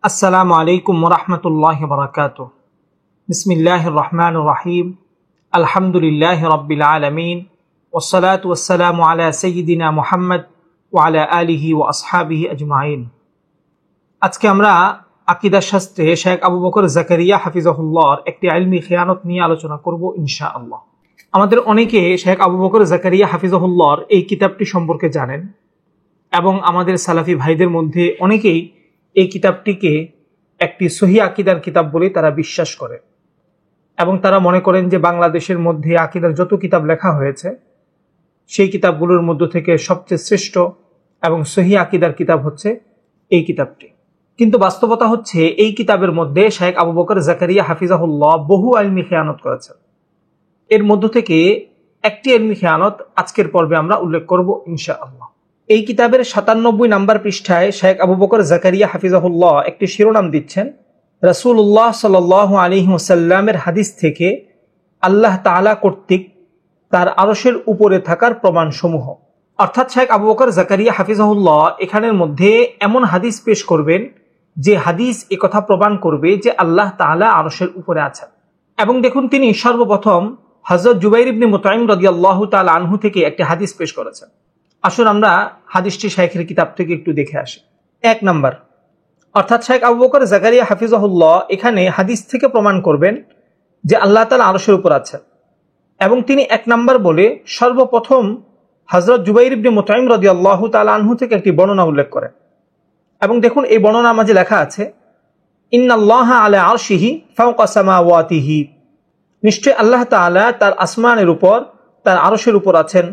আসসালামু আলাইকুম ওরহমতুল্লাহ বারাকাতুহু। বিসমিল্লাহির রহমানির রহিম। আলহামদুলিল্লাহি রাব্বিল আলামিন ওয়াসসালাতু ওয়াসসালামু আলা সাইয়্যিদিনা মুহাম্মদ ওয়া আলা আলিহি ওয়া আসহাবিহি আজমাইন। আজকে আমরা আকীদা শাস্ত্রে শেখ আবু বকর জাকারিয়া হাফিজাহুল্লাহর একটি ইলমি খিয়ানত নিয়ে আলোচনা করব ইনশাআল্লাহ। আমাদের অনেকে শেখ আবু বকর জাকারিয়া হাফিজাহুল্লাহর এই কিতাবটি সম্পর্কে জানেন এবং আমাদের সালাফি ভাইদের মধ্যে অনেকেই এই কিতাবটিকে একটি সহিহ আকীদার কিতাব বলে তারা বিশ্বাস করে এবং তারা মনে করেন যে বাংলাদেশের মধ্যে আকীদার যত কিতাব লেখা হয়েছে সেই কিতাবগুলোর মধ্য থেকে সবচেয়ে শ্রেষ্ঠ এবং সহিহ আকীদার কিতাব হচ্ছে এই কিতাবটি। কিন্তু বাস্তবতা হচ্ছে এই কিতাবের মধ্যে শেখ আবু বকর জাকারিয়া হাফিজাহুল্লাহ বহু ইলমি খিয়ানত করেছেন। এর মধ্য থেকে একটি ইলমি খিয়ানত আজকের পর্বে আমরা উল্লেখ করব ইনশাআল্লাহ। এই কিতাবের ৯৭ নম্বর পৃষ্ঠায় শেখ আবু বকর জাকারিয়া হাফিজাহুল্লাহ একটি শিরোনাম দিচ্ছেন, রাসূলুল্লাহ সাল্লাল্লাহু আলাইহি ওয়াসাল্লামের হাদিস থেকে আল্লাহ তাআলা কর্তৃক তার আরশের উপরে থাকার প্রমাণসমূহ। অর্থাৎ শেখ আবু বকর জাকারিয়া হাফিজাহুল্লাহ এখানের মধ্যে এমন হাদিস পেশ করবেন যে হাদিস একথা প্রমাণ করবে যে আল্লাহ তাআলা আরশের উপরে আছেন। এবং দেখুন, তিনি সর্বপ্রথম হযরত জুবাইর ইবনে মুতঈম রাদিয়াল্লাহু তাআলা আনহু থেকে একটি হাদিস পেশ করেছেন। আসুন আমরা হাদিসটি শেখের কিতাব থেকে একটু দেখে আসি। ১ নাম্বার, অর্থাৎ শেখ আবু বকর জাকারিয়া হাফিজাহুল্লাহ এখানে হাদিস থেকে প্রমাণ করবেন যে আল্লাহ তাআলা আরশের উপর আছেন এবং তিনি ১ নাম্বার বলে সর্বপ্রথম হযরত জুবাইর ইবনে মুতঈম রাদিয়াল্লাহু তাআলা আনহু থেকে একটি বর্ণনা উল্লেখ করেন। এবং দেখুন, এই বর্ণনার মাঝে লেখা আছে, ইন্নাল্লাহা আলা আরশিহি ফাওকা সামাওয়াতিহি, নিশ্চয় আল্লাহ তাআলা তার আসমানের উপর তার আরশের উপর আছেন।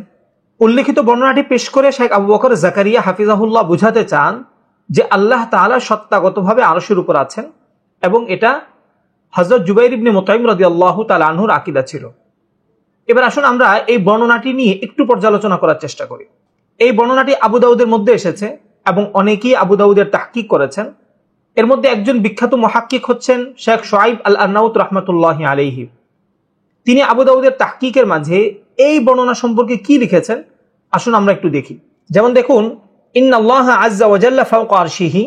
উল্লেখিত বর্ণনাটি পেশ করে শেখ আবু বকর জাকারিয়া হাফিজাহুল্লাহ বুঝাতে চান যে আল্লাহ তাআলা সত্তাগতভাবে আরশের উপর আছেন এবং এটা হযরত জুবাইর ইবনে মুতঈম রাদিয়াল্লাহু তাআলা আনহুর আকীদা ছিল। এবার আসুন আমরা এই বর্ণনাটি নিয়ে একটু পর্যালোচনা করার চেষ্টা করি। এই বর্ণনাটি আবু দাউদের মধ্যে এসেছে এবং অনেকেই আবু দাউদের তাহকিক করেছেন। এর মধ্যে একজন বিখ্যাত মুহাক্কিক হচ্ছেন শেখ শুআইব আল আরনাউত রাহমাতুল্লাহি আলাইহি। তিনি আবু দাউদের তাহকিকের মাঝে এই বর্ণনা সম্পর্কে কি লিখেছেন আসুন আমরা একটু দেখি। যেমন দেখুন, ইন্নাল্লাহা আযজা ওয়া জাল্লা ফাওকা আরশিহি,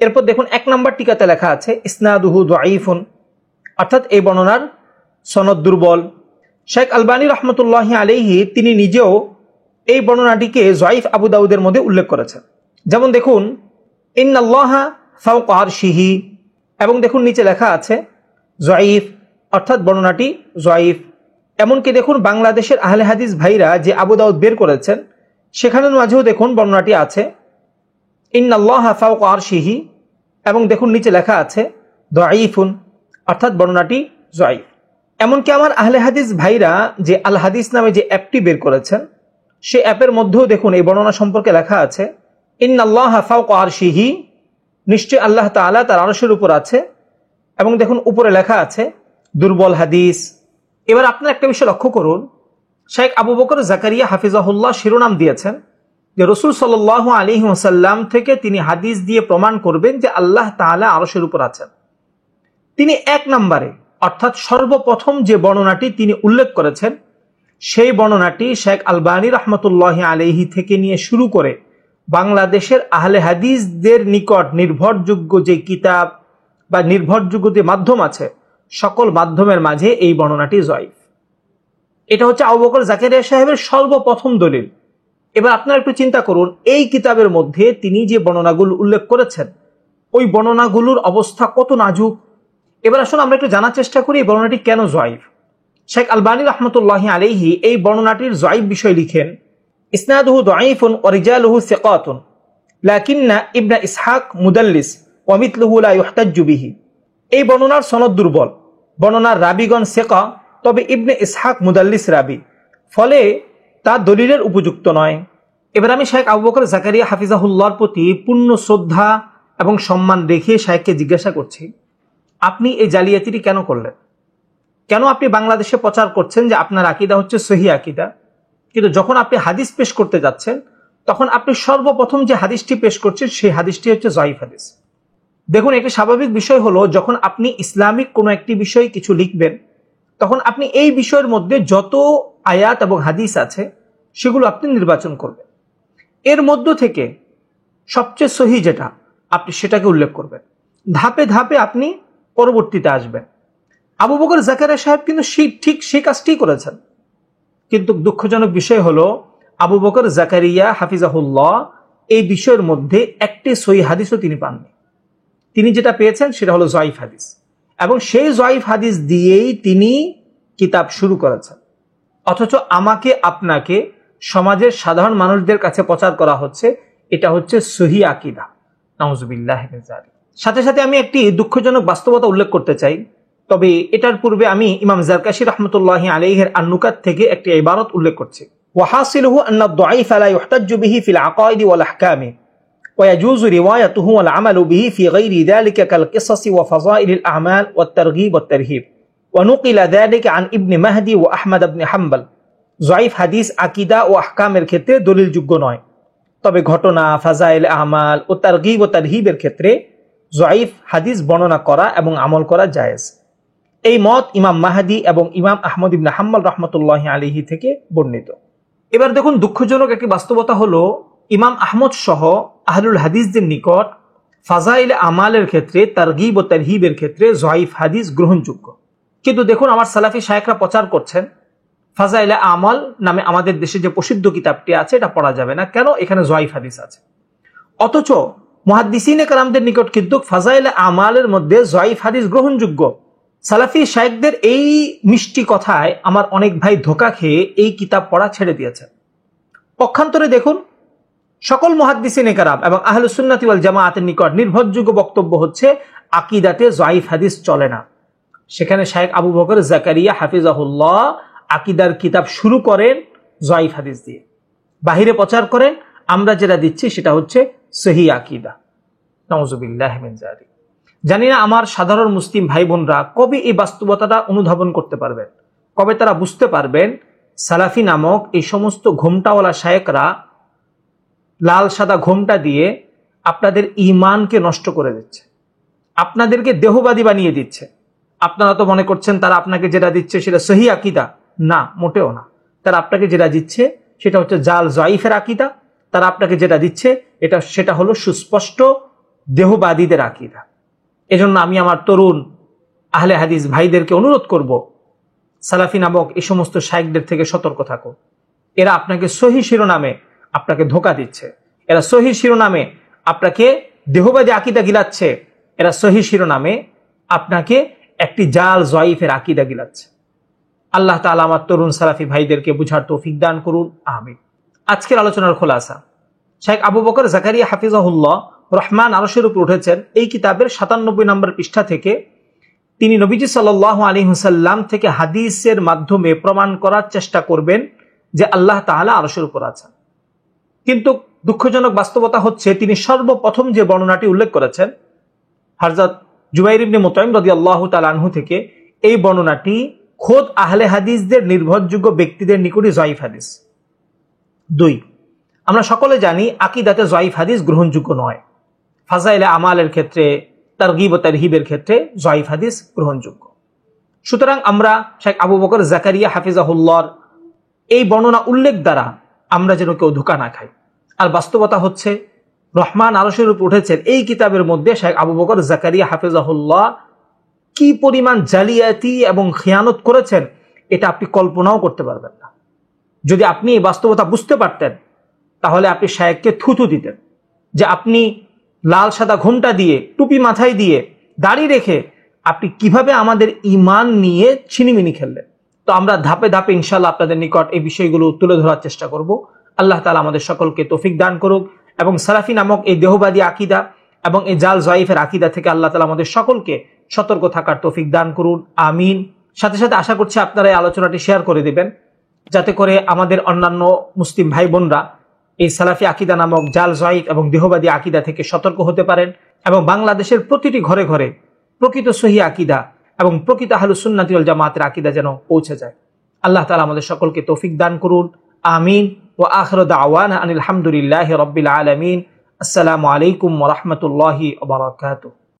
এরপর দেখুন ১ নম্বর টিকাতে লেখা আছে ইসনাদুহু দাঈফুন, অর্থাৎ এই বর্ণনার সনদ দুর্বল। শেখ আলবানী রাহমাতুল্লাহি আলাইহি তিনি নিজেও এই বর্ণনাটিকে যায়ীফ আবু দাউদের মধ্যে উল্লেখ করেছেন। যেমন দেখুন, ইন্নাল্লাহা ফাওকা আরশিহি, এবং দেখুন নিচে লেখা আছে যায়ীফ, অর্থাৎ বর্ণনাটি যায়ীফ। এমনকি দেখুন বাংলাদেশের আহলে হাদিস ভাইরা যে আবু দাউদ বের করেছেন সেখানের মাঝেও দেখুন বর্ণনাটি আছে ইন্নাল্লাহা ফাওকা আরশিহি, এবং দেখুন নিচে লেখা আছে দাঈফুন, অর্থাৎ বর্ণনাটি যায়ীফ। এমনকি আমার আহলে হাদিস ভাইরা যে আল হাদিস নামে যে অ্যাপটি বের করেছেন সে অ্যাপের মধ্যেও দেখুন এই বর্ণনা সম্পর্কে লেখা আছে ইন্নাল্লাহা ফাওকা আরশিহি, নিশ্চয় আল্লাহ তাআলা তার আরশের উপর আছে, এবং দেখুন উপরে লেখা আছে দুর্বল হাদিস। এবার আপনারা একটা বিষয় লক্ষ্য করুন, শেখ আবু বকর জাকারিয়া হাফিজাহুল্লাহ শিরোনাম দিয়েছেন যে রাসূল সাল্লাল্লাহু আলাইহি ওয়াসাল্লাম থেকে তিনি হাদিস দিয়ে প্রমাণ করবেন যে আল্লাহ তাআলা আরশের উপর আছেন। তিনি ১ নম্বরে অর্থাৎ সর্বপ্রথম যে বর্ণনাটি তিনি উল্লেখ করেছেন সেই বর্ণনাটি শেখ আলবানী রাহমাতুল্লাহি আলাইহি থেকে নিয়ে শুরু করে বাংলাদেশের আহলে হাদিসদের নিকট নির্ভরযোগ্য যে কিতাব বা নির্ভরযোগ্য যে মাধ্যম আছে সকল মাধ্যমের মাঝে এই বর্ণনাটি যায়ীফ। এটা হচ্ছে আবু বকর জাকারিয়া সাহেবের সর্বপ্রথম দলিল। এবার আপনারা একটু চিন্তা করুন, এই কিতাবের মধ্যে তিনি যে বর্ণনাগুলো উল্লেখ করেছেন ওই বর্ণনাগুলোর অবস্থা কত নাজুক। এবার আসুন আমরা একটু জানার চেষ্টা করি এই বর্ণনাটি কেন যায়ীফ। শেখ আলবানী রাহমাতুল্লাহি আলাইহি এই বর্ণনাটির যায়ীফ বিষয় লিখেন, ইসনাদুহু দাঈফুন ওয়া রিজালুহু সিকাতুন লাকিন্না ইবনে ইসহাক মুদাল্লিস ওয়া মিথলুহু লা ইহতাজ্জু বিহি। এই বর্ণনার সনদ দুর্বল, বর্ণনার রাবিগণ সেকা, তবে ইবনে ইসহাক মুদাল্লিস রাবি, ফলে তা দলিলের উপযুক্ত নয়। এবার আমি শেখ আবু বকর জাকারিয়া হাফিজাহুল্লাহর প্রতি পূর্ণ শ্রদ্ধা এবং সম্মান রেখে শেখকে জিজ্ঞাসা করছি, আপনি এই জালিয়াতিটি কেন করলেন? কেন আপনি বাংলাদেশে প্রচার করছেন যে আপনার আকীদা হচ্ছে সহিহ আকীদা, কিন্তু যখন আপনি হাদিস পেশ করতে যাচ্ছেন তখন আপনি সর্বপ্রথম যে হাদিসটি পেশ করছেন সেই হাদিসটি হচ্ছে যায়ীফ হাদিস। দেখুন, একটি স্বাভাবিক বিষয় হলো যখন আপনি ইসলামিক কোনো একটি বিষয় কিছু লিখবেন তখন আপনি এই বিষয়ের মধ্যে যত আয়াত এবং হাদিস আছে সেগুলো আপনি নির্বাচন করবেন, এর মধ্য থেকে সবচেয়ে সহিহ যেটা আপনি সেটাকে উল্লেখ করবেন। ধাপে ধাপে আপনি পরবর্তীতে আসবেন। আবু বকর জাকারিয়া সাহেব কিন্তু ঠিক সেই কাজটি করেছেন, কিন্তু দুঃখজনক বিষয় হলো আবু বকর জাকারিয়া হাফিজাহুল্লাহ এই বিষয়ের মধ্যে একটি সহিহ হাদিসও তিনি পাননি। তিনি যেটা পেয়েছেন সেটা হলো জয়ীফ হাদিস, এবং সেই জয়ীফ হাদিস দিয়েই তিনি কিতাব শুরু করেছেন। অথচ আমাকে আপনাকে সমাজের সাধারণ মানুষদের কাছে প্রচার করা হচ্ছে এটা হচ্ছে সহিহ আকীদা। নাউজুবিল্লাহ মিন যালিক। সাথে সাথে আমি একটি দুঃখজনক বাস্তবতা উল্লেখ করতে চাই, তবে এটার পূর্বে আমি ইমাম জারকাশী রাহমাতুল্লাহি আলাইহির আন-নুকাত থেকে একটি ইবারত উল্লেখ করছি। ওয়াহাসিলুহু আন্না আদ-দাঈফ লা ইহতাজ্জু বিহি ফিল আকাইদ ওয়াল আহকাম ويجوز روايته والعمل به في غير ذلك كالقصص وفضائل الأعمال والترغيب والترهيب ونقل ذلك عن ابن مهدي وأحمد بن حنبل। জয়ীফ হাদিস আকীদা ও আহকামের ক্ষেত্রে দলিলযোগ্য নয়, তবে ঘটনা, ফাজাইল আমাল ও তারগীব ও তারহিবের ক্ষেত্রে জয়ীফ হাদিস বর্ণনা করা এবং আমল করা জায়েজ। এই মত ইমাম মাহদি এবং ইমাম আহমদ ইবনে হাম্বল রাহমাতুল্লাহি আলাইহি থেকে বর্ণিত। এবার দেখুন, দুঃখজনক একটি বাস্তবতা হলো ইমাম আহমদ সহ আহলুল হাদিসদের নিকট ফাজাইল আমালের ক্ষেত্রে, তারগীব ও তারহিবের ক্ষেত্রে জয়ীফ হাদিস গ্রহণযোগ্য। কিন্তু দেখুন, আমার সালাফি শায়েখরা প্রচার করছেন ফাজাইল আমাল নামে আমাদের দেশে যে প্রসিদ্ধ কিতাবটি আছে এটা পড়া যাবে না, কেন? এখানে জয়ীফ হাদিস আছে। অথচ মুহাদ্দিসিনে কেরামদের নিকট কিন্তু ফাজাইল আমালের মধ্যে জয়ীফ হাদিস গ্রহণযোগ্য। সালাফি শায়েখদের এই মিষ্টি কথায় আমার অনেক ভাই ধোঁকা খেয়ে এই কিতাব পড়া ছেড়ে দিয়েছেন। পক্ষান্তরে দেখুন, সকল মুহাদ্দিসিনে কেরাম এবং আহলুস সুন্নাতি ওয়াল জামাআতের নিকট নির্ভরযোগ্য বক্তব্য হচ্ছে আকীদাতে জয়ীফ হাদিস চলে না। সেখানে শায়েখ আবু বকর জাকারিয়া হাফিজাহুল্লাহ আকীদার কিতাব শুরু করেন জয়ীফ হাদিস দিয়ে, বাহিরে প্রচার করেন আমরা যেটা দিচ্ছি সেটা হচ্ছে সহিহ আকীদা। নাউজুবিল্লাহ মিন যালিক। জানি না আমার সাধারণ মুসলিম ভাই বোনরা কবে এই বাস্তবতাটা অনুধাবন করতে পারবেন, কবে তারা বুঝতে পারবেন সালাফি নামক এই সমস্ত ঘোমটাওয়ালা শায়েখরা লাল সাদা ঘোমটা দিয়ে আপনাদের ঈমানকে নষ্ট করে দিচ্ছে, আপনাদেরকে দেহবাদী বানিয়ে দিচ্ছে। আপনারা তো মনে করছেন তারা আপনাকে যেটা দিচ্ছে সেটা সহিহ আকীদা, না, মোটেও না। তারা আপনাকে যেটা দিচ্ছে সেটা হচ্ছে জাল জয়ীফের আকীদা। তারা আপনাকে যেটা দিচ্ছে সেটা হলো সুস্পষ্ট দেহবাদীদের আকীদা। এজন্য আমি আমার তরুণ আহলে হাদিস ভাইদেরকে অনুরোধ করব, সালাফি নামক এই সমস্ত শায়েখদের থেকে সতর্ক থাকো। এরা আপনাকে সহিহ শিরোনামে আপনাকে ধোঁকা দিচ্ছে, এরা সহিহ শিরোনামে আপনাকে দেহবাদী আকীদা গিলাচ্ছে, এরা সহিহ শিরোনামে আপনাকে একটি জাল জয়ীফের আকীদা গিলাচ্ছে। আল্লাহ তাআলা আমার তরুণ সালাফি ভাইদেরকে বুঝার তৌফিক দান করুন, আমিন। আজকের আলোচনার খোলাসা, শাইখ আবু বকর জাকারিয়া হাফিজাহুল্লাহ রহমান আরশের উপর উঠেছেন এই কিতাবের 97 নম্বর পৃষ্ঠা থেকে তিনি নবীজি সাল্লাল্লাহু আলাইহি ওয়াসাল্লাম থেকে হাদিসের মাধ্যমে প্রমাণ করার চেষ্টা করবেন যে আল্লাহ তাআলা আরশের উপর আছেন। কিন্তু দুঃখজনক বাস্তবতা হচ্ছে তিনি সর্বপ্রথম যে বর্ণনাটি উল্লেখ করেছেন হযরত জুবাইর ইবনে মুতাইম রাদিয়াল্লাহু তাআলা আনহু থেকে, এই বর্ণনাটি খোদ আহলে হাদিসদের নির্ভরযোগ্য ব্যক্তিদের নিকটই জয়ীফ হাদিস। 2, আমরা সকলে জানি আকীদাতে জয়ীফ হাদিস গ্রহণযোগ্য নয়। ফাজাইলে আমালের ক্ষেত্রে, তারগীব ও তারহিবের ক্ষেত্রে জয়ীফ হাদিস গ্রহণযোগ্য। সুতরাং আমরা শাইখ আবু বকর জাকারিয়া হাফিজাহুল্লাহর এই বর্ণনা উল্লেখ দ্বারা আমরা যেন কেউ ধোঁকা না খাই। আর বাস্তবতা হচ্ছে রহমান আরশের উপর উঠেছেন এই কিতাবের মধ্যে শাইখ আবু বকর জাকারিয়া হাফিজাহুল্লাহ কি পরিমাণ জালিয়াতি এবং খিয়ানত করেছেন এটা আপনি কল্পনাও করতে পারবেন না। যদি আপনি এই বাস্তবতা বুঝতে পারতেন তাহলে আপনি শায়েখকে থুতু দিতেন যে আপনি লাল সাদা ঘোমটা দিয়ে, টুপি মাথায় দিয়ে, দাড়ি রেখে আপনি কিভাবে আমাদের ঈমান নিয়ে ছিনিমিনি খেললেন। তো আমরা ধাপে ধাপে ইনশাআল্লাহ আপনাদের নিকট এই বিষয়গুলো তুলে ধরার চেষ্টা করব। আল্লাহ তাআলা আমাদের সকলকে তৌফিক দান করুক এবং সালাফি নামক এই দেহবাদী আকীদা এবং এই জাল জয়ীফের আকীদা থেকে আল্লাহ তাআলা আমাদের সকলকে সতর্ক থাকার তৌফিক দান করুন, আমিন। সাথে সাথে আশা করছি আপনারা এই আলোচনাটি শেয়ার করে দিবেন, যাতে করে আমাদের অন্যান্য মুসলিম ভাই বোনরা এই সালাফি আকীদা নামক জাল জয়ীফ এবং দেহবাদী আকীদা থেকে সতর্ক হতে পারেন এবং বাংলাদেশের প্রতিটি ঘরে ঘরে প্রকৃত সহিহ আকীদা এবং প্রকৃত আহলুস সুন্নাতি ওয়াল জামাতের আকীদা যেন পৌঁছে যায়। আল্লাহ তাআলা আমাদের সকলকে তৌফিক দান করুন, আমিন। ওয়া আখিরু দাওয়ানা আনিল হামদুলিল্লাহি রাব্বিল আলামিন। আসসালামু আলাইকুম ওয়া রাহমাতুল্লাহি ওয়া বারাকাতুহু।